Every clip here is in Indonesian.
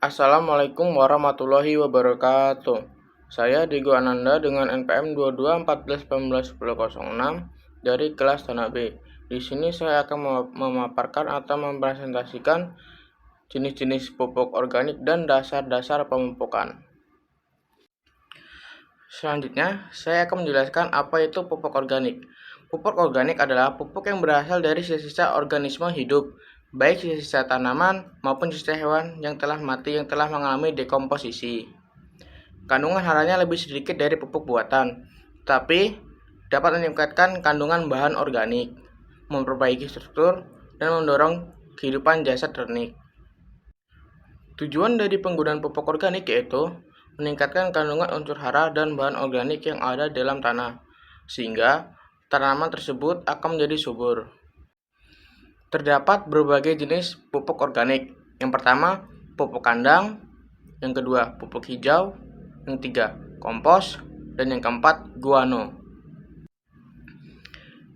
Assalamualaikum warahmatullahi wabarakatuh. Saya Digo Ananda dengan NPM 2214191006 dari kelas Tanah B. Di sini saya akan memaparkan atau mempresentasikan jenis-jenis pupuk organik dan dasar-dasar pemupukan. Selanjutnya, saya akan menjelaskan apa itu pupuk organik. Pupuk organik adalah pupuk yang berasal dari sisa-sisa organisme hidup, baik sisa tanaman maupun sisa hewan yang telah mati yang telah mengalami dekomposisi. Kandungan haranya lebih sedikit dari pupuk buatan, tapi dapat meningkatkan kandungan bahan organik, memperbaiki struktur, dan mendorong kehidupan jasad ternik. Tujuan dari penggunaan pupuk organik yaitu meningkatkan kandungan unsur hara dan bahan organik yang ada dalam tanah, sehingga tanaman tersebut akan menjadi subur. Terdapat berbagai jenis pupuk organik. Yang pertama, pupuk kandang. Yang kedua, pupuk hijau. Yang ketiga, kompos. Dan yang keempat, guano.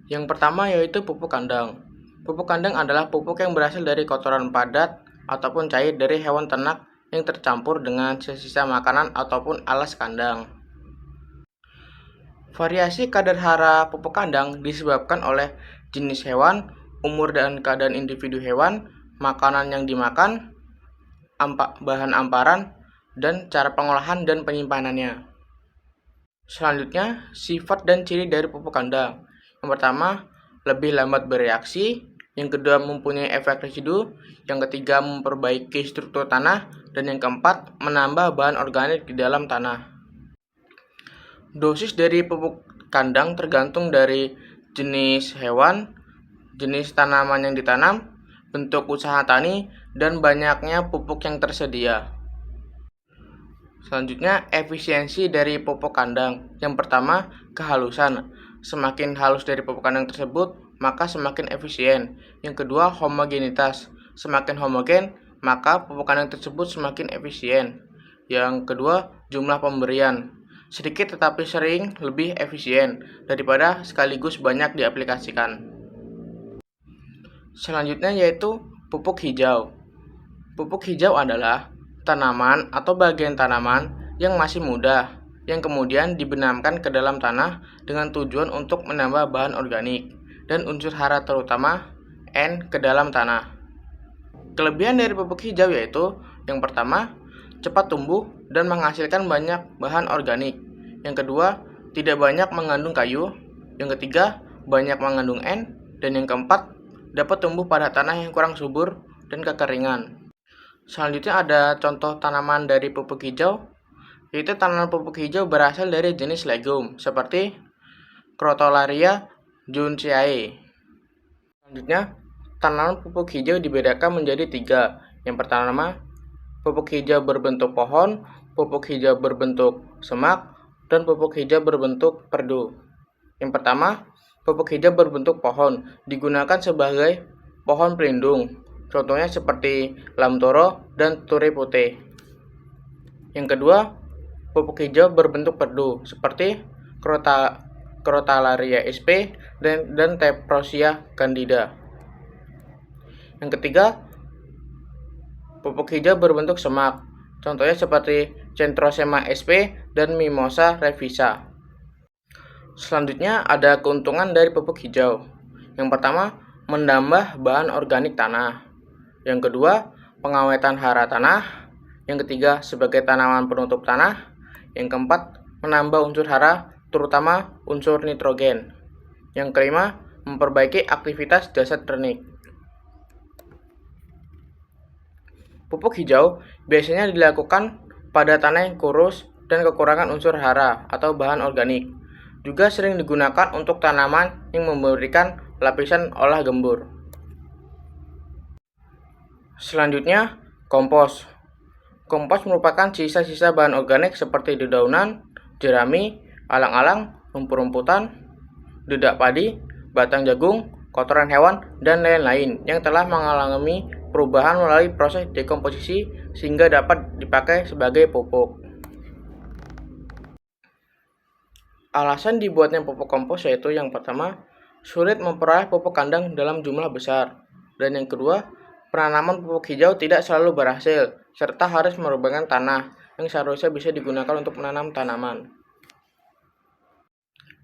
Yang pertama yaitu pupuk kandang. Pupuk kandang adalah pupuk yang berasal dari kotoran padat ataupun cair dari hewan ternak yang tercampur dengan sisa makanan ataupun alas kandang. Variasi kadar hara pupuk kandang disebabkan oleh jenis hewan, umur dan keadaan individu hewan, makanan yang dimakan, bahan amparan, dan cara pengolahan dan penyimpanannya. Selanjutnya, sifat dan ciri dari pupuk kandang. Yang pertama, lebih lambat bereaksi. Yang kedua, mempunyai efek residu. Yang ketiga, memperbaiki struktur tanah. Dan yang keempat, menambah bahan organik di dalam tanah. Dosis dari pupuk kandang tergantung dari jenis hewan, jenis tanaman yang ditanam, bentuk usaha tani, dan banyaknya pupuk yang tersedia. Selanjutnya, efisiensi dari pupuk kandang. Yang pertama, kehalusan. Semakin halus dari pupuk kandang tersebut, maka semakin efisien. Yang kedua, homogenitas. Semakin homogen, maka pupuk kandang tersebut semakin efisien. Yang kedua, jumlah pemberian. Sedikit tetapi sering lebih efisien daripada sekaligus banyak diaplikasikan. Selanjutnya yaitu pupuk hijau. Pupuk hijau adalah tanaman atau bagian tanaman yang masih muda yang kemudian dibenamkan ke dalam tanah dengan tujuan untuk menambah bahan organik dan unsur hara terutama N ke dalam tanah. Kelebihan dari pupuk hijau yaitu yang pertama, cepat tumbuh dan menghasilkan banyak bahan organik. Yang kedua, tidak banyak mengandung kayu. Yang ketiga, banyak mengandung N. Dan yang keempat, dapat tumbuh pada tanah yang kurang subur dan kekeringan. Selanjutnya ada contoh tanaman dari pupuk hijau, yaitu tanaman pupuk hijau berasal dari jenis legum, seperti Crotalaria juncyae. Selanjutnya, tanaman pupuk hijau dibedakan menjadi 3. Yang pertama, pupuk hijau berbentuk pohon, pupuk hijau berbentuk semak, dan pupuk hijau berbentuk perdu. Yang pertama, pupuk hijau berbentuk pohon digunakan sebagai pohon pelindung. Contohnya seperti lamtoro dan turi putih. Yang kedua, pupuk hijau berbentuk perdu seperti Crotalaria sp dan Tephrosia candida. Yang ketiga, pupuk hijau berbentuk semak. Contohnya seperti Centrosema sp dan Mimosa revisa. Selanjutnya ada keuntungan dari pupuk hijau. Yang pertama, menambah bahan organik tanah. Yang kedua, pengawetan hara tanah. Yang ketiga, sebagai tanaman penutup tanah. Yang keempat, menambah unsur hara, terutama unsur nitrogen. Yang kelima, memperbaiki aktivitas jasad ternik. Pupuk hijau biasanya dilakukan pada tanah yang kurus dan kekurangan unsur hara atau bahan organik. Juga sering digunakan untuk tanaman yang memberikan lapisan olah gembur. Selanjutnya, kompos. Kompos merupakan sisa-sisa bahan organik seperti dedaunan, jerami, alang-alang, rumput-rumputan, dedak padi, batang jagung, kotoran hewan, dan lain-lain yang telah mengalami perubahan melalui proses dekomposisi sehingga dapat dipakai sebagai pupuk. Alasan dibuatnya pupuk kompos yaitu yang pertama, sulit memperoleh pupuk kandang dalam jumlah besar. Dan yang kedua, penanaman pupuk hijau tidak selalu berhasil serta harus merupakan tanah yang seharusnya bisa digunakan untuk menanam tanaman.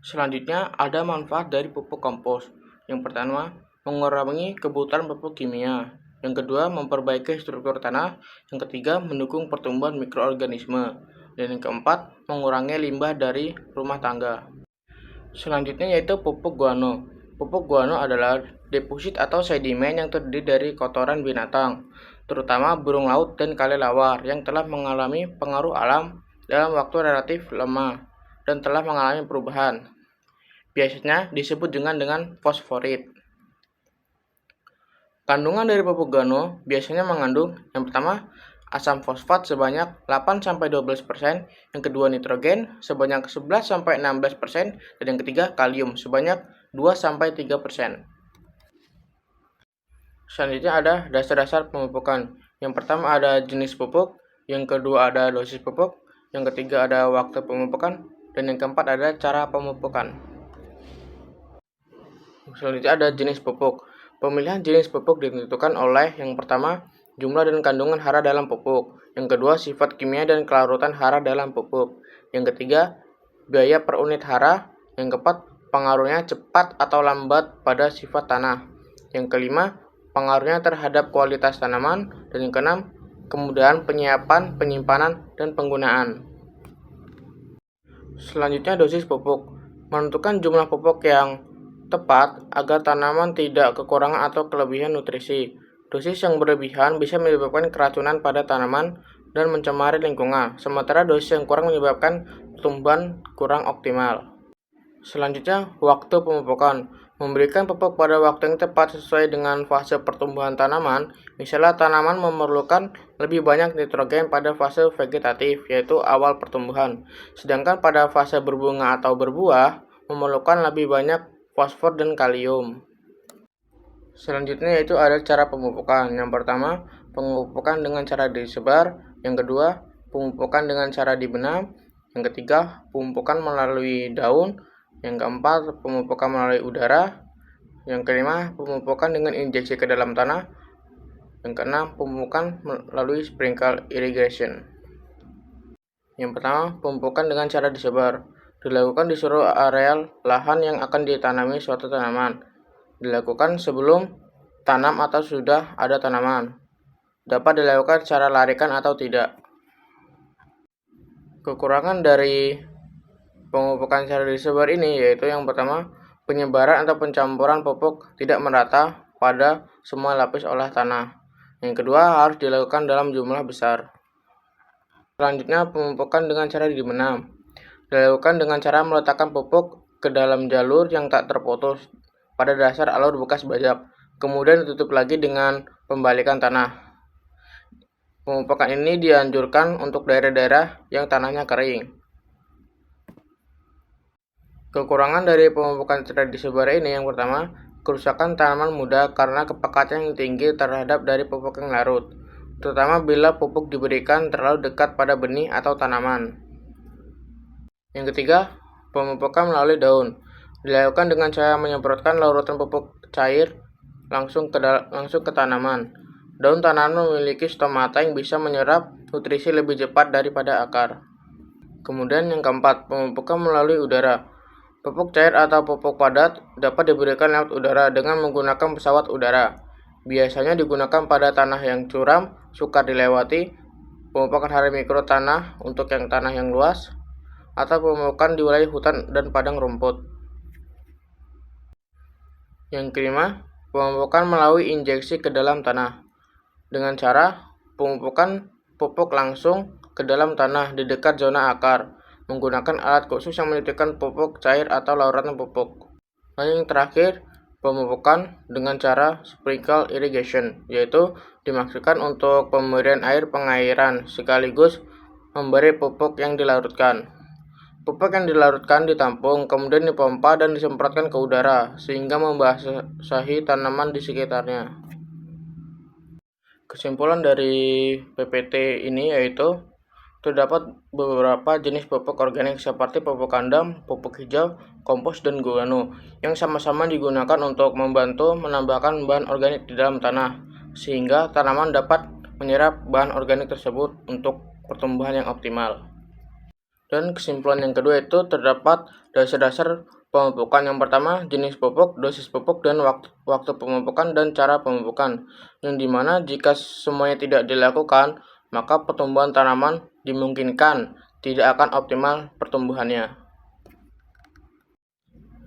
Selanjutnya, ada manfaat dari pupuk kompos. Yang pertama, mengurangi kebutuhan pupuk kimia. Yang kedua, memperbaiki struktur tanah. Yang ketiga, mendukung pertumbuhan mikroorganisme. Dan yang keempat, mengurangi limbah dari rumah tangga. Selanjutnya yaitu pupuk guano. Pupuk guano adalah deposit atau sedimen yang terdiri dari kotoran binatang, terutama burung laut dan kelelawar yang telah mengalami pengaruh alam dalam waktu relatif lama dan telah mengalami perubahan. Biasanya disebut dengan fosforit. Kandungan dari pupuk guano biasanya mengandung yang pertama asam fosfat sebanyak 8-12%, yang kedua nitrogen sebanyak 11-16%, dan yang ketiga kalium sebanyak 2-3%. Selanjutnya ada dasar-dasar pemupukan. Yang pertama ada jenis pupuk, yang kedua ada dosis pupuk, yang ketiga ada waktu pemupukan, dan yang keempat ada cara pemupukan. Selanjutnya ada jenis pupuk. Pemilihan jenis pupuk ditentukan oleh yang pertama jumlah dan kandungan hara dalam pupuk, yang kedua sifat kimia dan kelarutan hara dalam pupuk, yang ketiga biaya per unit hara, yang keempat pengaruhnya cepat atau lambat pada sifat tanah, yang kelima pengaruhnya terhadap kualitas tanaman, dan yang keenam kemudahan penyiapan, penyimpanan, dan penggunaan. Selanjutnya dosis pupuk. Menentukan jumlah pupuk yang tepat agar tanaman tidak kekurangan atau kelebihan nutrisi. Dosis yang berlebihan bisa menyebabkan keracunan pada tanaman dan mencemari lingkungan, sementara dosis yang kurang menyebabkan pertumbuhan kurang optimal. Selanjutnya, waktu pemupukan. Memberikan pupuk pada waktu yang tepat sesuai dengan fase pertumbuhan tanaman. Misalnya tanaman memerlukan lebih banyak nitrogen pada fase vegetatif, yaitu awal pertumbuhan, sedangkan pada fase berbunga atau berbuah memerlukan lebih banyak fosfor dan kalium. Selanjutnya yaitu ada cara pemupukan. Yang pertama, pemupukan dengan cara disebar. Yang kedua, pemupukan dengan cara dibenam. Yang ketiga, pemupukan melalui daun. Yang keempat, pemupukan melalui udara. Yang kelima, pemupukan dengan injeksi ke dalam tanah. Yang keenam, pemupukan melalui sprinkle irrigation. Yang pertama, pemupukan dengan cara disebar. Dilakukan di seluruh areal lahan yang akan ditanami suatu tanaman. Dilakukan sebelum tanam atau sudah ada tanaman. Dapat dilakukan secara larikan atau tidak. Kekurangan dari pemupukan secara disebar ini yaitu yang pertama, penyebaran atau pencampuran pupuk tidak merata pada semua lapis olah tanah. Yang kedua, harus dilakukan dalam jumlah besar. Selanjutnya, pemupukan dengan cara dibenam. Dilakukan dengan cara meletakkan pupuk ke dalam jalur yang tak terputus pada dasar alur bekas bajak, kemudian ditutup lagi dengan pembalikan tanah. Pemupukan ini dianjurkan untuk daerah-daerah yang tanahnya kering. Kekurangan dari pemupukan secara disebar ini yang pertama, kerusakan tanaman muda karena kepekatan yang tinggi terhadap dari pupuk yang larut, terutama bila pupuk diberikan terlalu dekat pada benih atau tanaman. Yang ketiga, pemupukan melalui daun. Dilakukan dengan cara menyemprotkan larutan pupuk cair langsung ke tanaman. Daun tanaman memiliki stomata yang bisa menyerap nutrisi lebih cepat daripada akar. Kemudian yang keempat, pemupukan melalui udara. Pupuk cair atau pupuk padat dapat diberikan lewat udara dengan menggunakan pesawat udara. Biasanya digunakan pada tanah yang curam, sukar dilewati, pemupukan hara mikro tanah untuk yang tanah yang luas, atau pemupukan di wilayah hutan dan padang rumput. Yang kelima, pemupukan melalui injeksi ke dalam tanah. Dengan cara pemupukan pupuk langsung ke dalam tanah di dekat zona akar, menggunakan alat khusus yang menitikkan pupuk cair atau larutan pupuk. Dan yang terakhir, pemupukan dengan cara sprinkle irrigation, yaitu dimaksudkan untuk pemberian air pengairan sekaligus memberi pupuk yang dilarutkan. Pupuk yang dilarutkan ditampung, kemudian dipompa dan disemprotkan ke udara, sehingga membasahi tanaman di sekitarnya. Kesimpulan dari PPT ini yaitu, terdapat beberapa jenis pupuk organik seperti pupuk kandang, pupuk hijau, kompos, dan guano, yang sama-sama digunakan untuk membantu menambahkan bahan organik di dalam tanah, sehingga tanaman dapat menyerap bahan organik tersebut untuk pertumbuhan yang optimal. Dan kesimpulan yang kedua itu terdapat dasar-dasar pemupukan. Yang pertama, jenis pupuk, dosis pupuk, dan waktu pemupukan dan cara pemupukan. Yang dimana jika semuanya tidak dilakukan, maka pertumbuhan tanaman dimungkinkan tidak akan optimal pertumbuhannya.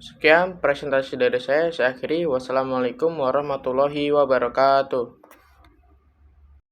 Sekian presentasi dari saya akhiri. Wassalamualaikum warahmatullahi wabarakatuh.